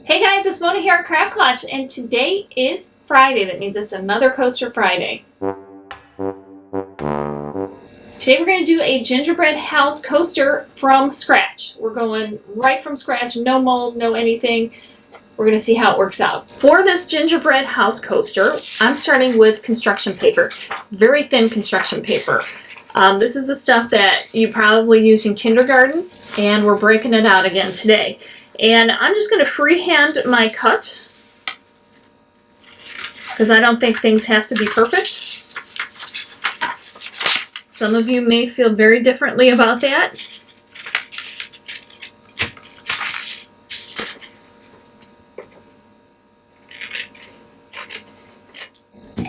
Hey guys, it's Mona here at Klatch, and today is Friday. That means it's another Coaster Friday. Today we're going to do a gingerbread house coaster from scratch. We're going right from scratch, no mold, no anything. We're going to see how it works out. For this gingerbread house coaster, I'm starting with construction paper. Very thin construction paper. This is the stuff that you probably used in kindergarten, and we're breaking it out again today. And I'm just going to freehand my cut because I don't think things have to be perfect. Some of you may feel very differently about that.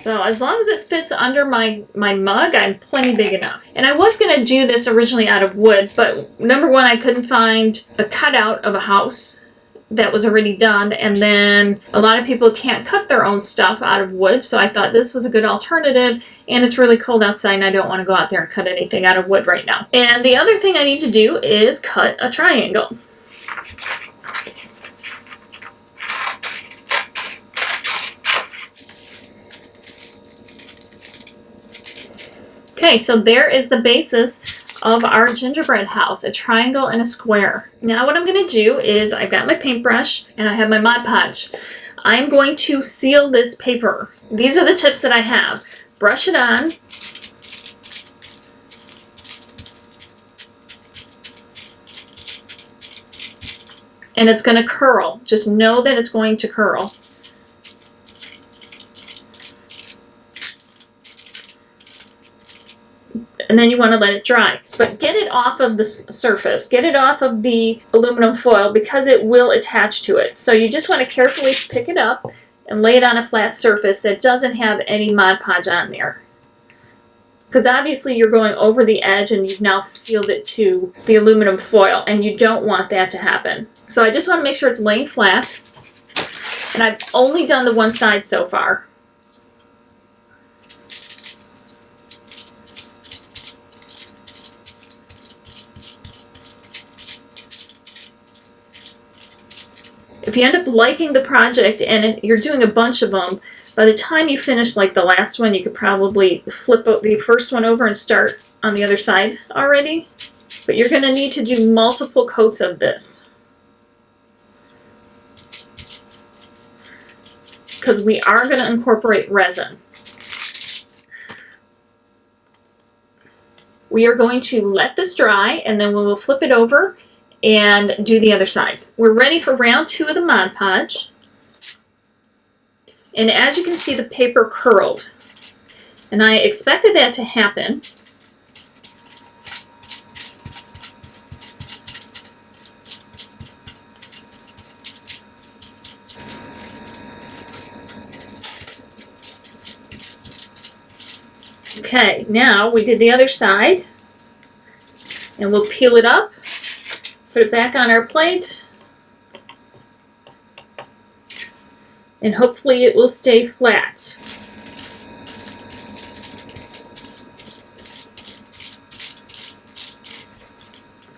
So as long as it fits under my mug, I'm plenty big enough. And I was going to do this originally out of wood, but number one, I couldn't find a cutout of a house that was already done. And then a lot of people can't cut their own stuff out of wood, so I thought this was a good alternative. And it's really cold outside, and I don't want to go out there and cut anything out of wood right now. And the other thing I need to do is cut a triangle. Okay, so there is the basis of our gingerbread house, a triangle and a square. Now what I'm going to do is I've got my paintbrush and I have my Mod Podge. I'm going to seal this paper. These are the tips that I have. Brush it on. And it's going to curl. Just know that it's going to curl. And then you want to let it dry. But get it off of the surface. Get it off of the aluminum foil because it will attach to it. So you just want to carefully pick it up and lay it on a flat surface that doesn't have any Mod Podge on there. Because obviously you're going over the edge and you've now sealed it to the aluminum foil, and you don't want that to happen. So I just want to make sure it's laying flat. And I've only done the one side so far. If you end up liking the project and you're doing a bunch of them, by the time you finish like the last one, you could probably flip the first one over and start on the other side already. But you're going to need to do multiple coats of this, because we are going to incorporate resin. We are going to let this dry, and then we will flip it over and do the other side. We're ready for round 2 of the Mod Podge. And as you can see, the paper curled. And I expected that to happen. Okay, now we did the other side. And we'll peel it up. Put it back on our plate, and hopefully it will stay flat.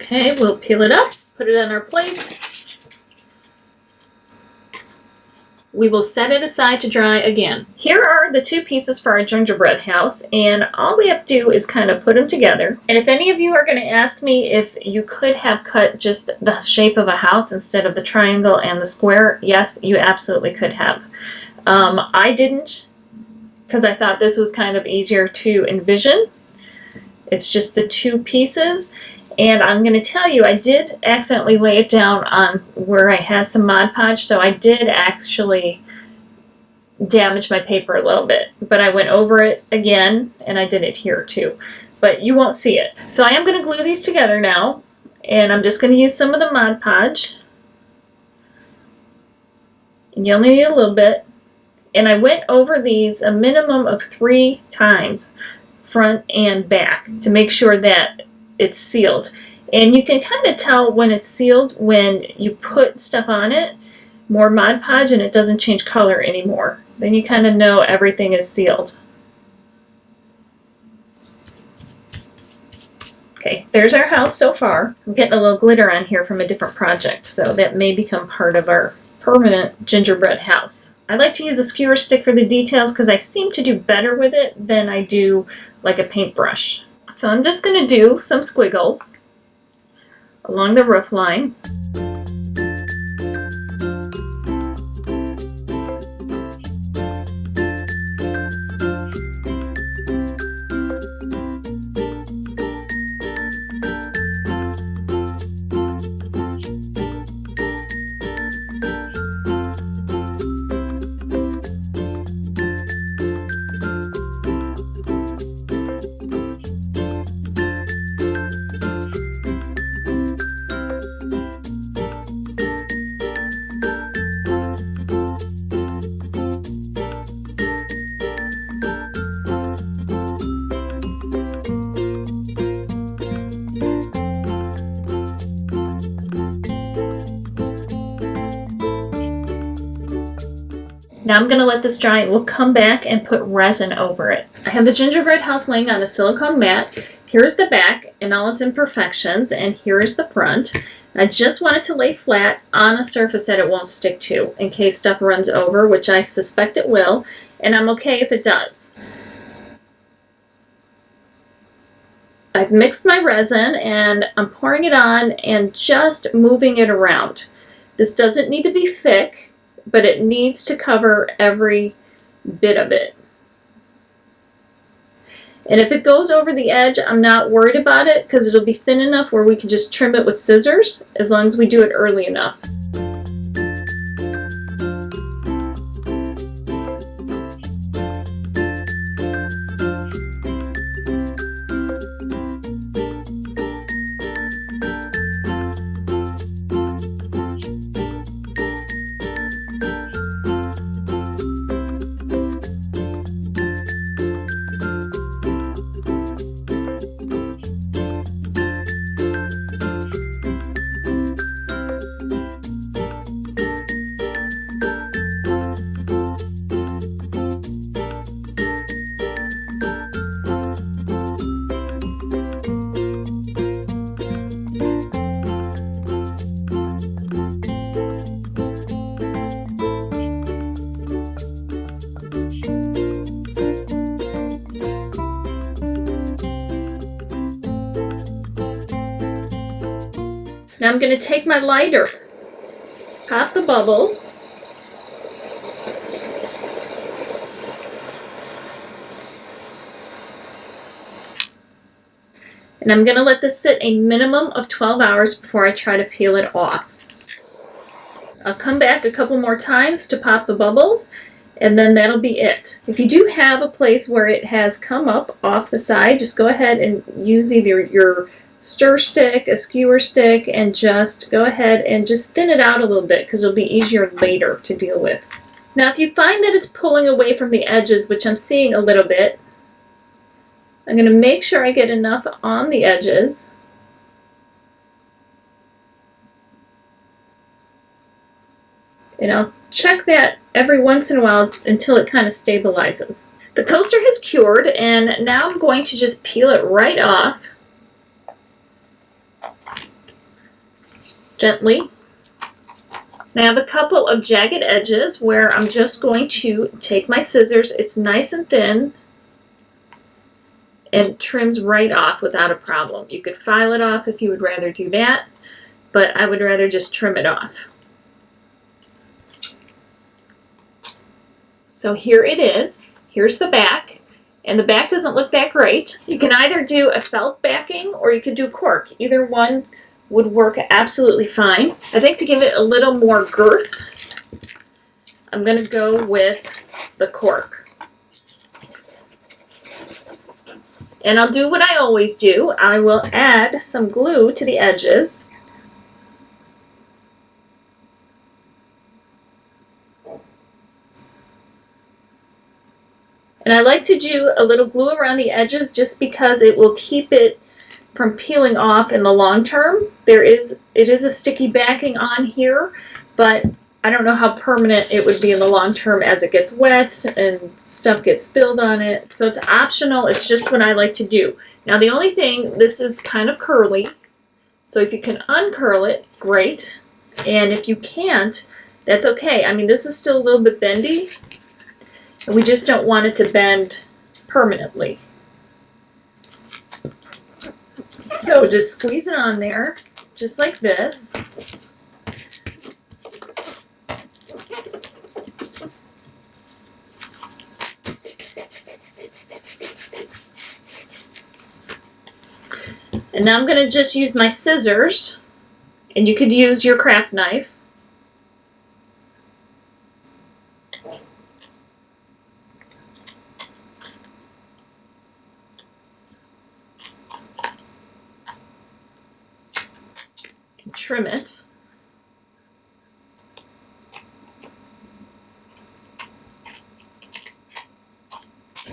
Okay, we'll peel it up, put it on our plate. We will set it aside to dry again. Here are the 2 pieces for our gingerbread house, and all we have to do is kind of put them together. And if any of you are going to ask me if you could have cut just the shape of a house instead of the triangle and the square, yes, you absolutely could have. I didn't, because I thought this was kind of easier to envision. It's just the 2 pieces. And I'm going to tell you, I did accidentally lay it down on where I had some Mod Podge, so I did actually damage my paper a little bit. But I went over it again, and I did it here too. But you won't see it. So I am going to glue these together now, and I'm just going to use some of the Mod Podge. And you only need a little bit. And I went over these a minimum of 3 times, front and back, to make sure that it's sealed. And you can kind of tell when it's sealed when you put stuff on it, more Mod Podge, and it doesn't change color anymore. Then you kind of know everything is sealed. Okay, there's our house so far. I'm getting a little glitter on here from a different project, so that may become part of our permanent gingerbread house. I like to use a skewer stick for the details because I seem to do better with it than I do like a paintbrush. So I'm just going to do some squiggles along the roof line. Now I'm going to let this dry and we'll come back and put resin over it. I have the gingerbread house laying on a silicone mat. Here's the back and all its imperfections, and here is the front. I just want it to lay flat on a surface that it won't stick to in case stuff runs over, which I suspect it will, and I'm okay if it does. I've mixed my resin and I'm pouring it on and just moving it around. This doesn't need to be thick, but it needs to cover every bit of it. And if it goes over the edge, I'm not worried about it because it'll be thin enough where we can just trim it with scissors as long as we do it early enough. Now I'm going to take my lighter, pop the bubbles, and I'm going to let this sit a minimum of 12 hours before I try to peel it off. I'll come back a couple more times to pop the bubbles, and then that'll be it. If you do have a place where it has come up off the side, just go ahead and use either your stir stick, a skewer stick, and just go ahead and just thin it out a little bit because it'll be easier later to deal with. Now if you find that it's pulling away from the edges, which I'm seeing a little bit, I'm going to make sure I get enough on the edges. And I'll check that every once in a while until it kind of stabilizes. The coaster has cured, and now I'm going to just peel it right off. Gently. And I have a couple of jagged edges where I'm just going to take my scissors, it's nice and thin, and trims right off without a problem. You could file it off if you would rather do that, but I would rather just trim it off. So here it is. Here's the back, and the back doesn't look that great. You can either do a felt backing or you could do cork. Either one would work absolutely fine. I think to give it a little more girth, I'm going to go with the cork. And I'll do what I always do. I will add some glue to the edges. And I like to do a little glue around the edges just because it will keep it from peeling off in the long term. It is a sticky backing on here, but I don't know how permanent it would be in the long term as it gets wet and stuff gets spilled on it. So it's optional, it's just what I like to do. Now the only thing, this is kind of curly, so if you can uncurl it, great. And if you can't, That's okay. I mean, this is still a little bit bendy, and we just don't want it to bend permanently. So just squeeze it on there, just like this. And now I'm going to just use my scissors, and you could use your craft knife. And trim it.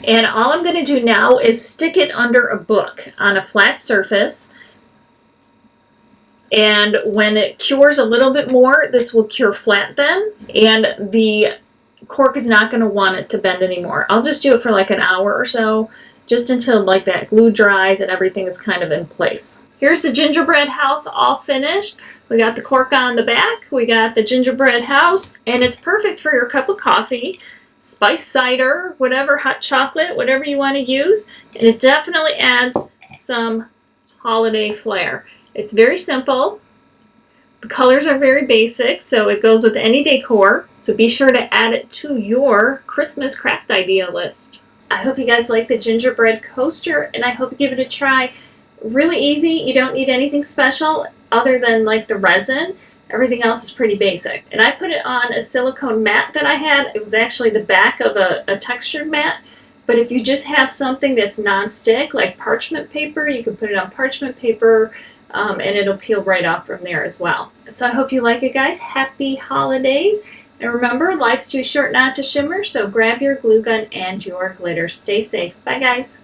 And all I'm going to do now is stick it under a book on a flat surface. And when it cures a little bit more, this will cure flat then. And the cork is not going to want it to bend anymore. I'll just do it for like an hour or so, just until like that glue dries and everything is kind of in place. Here's the gingerbread house all finished. We got the cork on the back. We got the gingerbread house. And it's perfect for your cup of coffee, spice cider, whatever, hot chocolate, whatever you want to use. And it definitely adds some holiday flair. It's very simple. The colors are very basic, so it goes with any decor. So be sure to add it to your Christmas craft idea list. I hope you guys like the gingerbread coaster, and I hope you give it a try. Really easy. You don't need anything special other than like the resin. Everything else is pretty basic. And I put it on a silicone mat that I had. It was actually the back of a textured mat. But if you just have something that's non-stick, like parchment paper, you can put it on parchment paper, and it'll peel right off from there as well. So I hope you like it, guys. Happy holidays. And remember, life's too short not to shimmer, so grab your glue gun and your glitter. Stay safe. Bye, guys.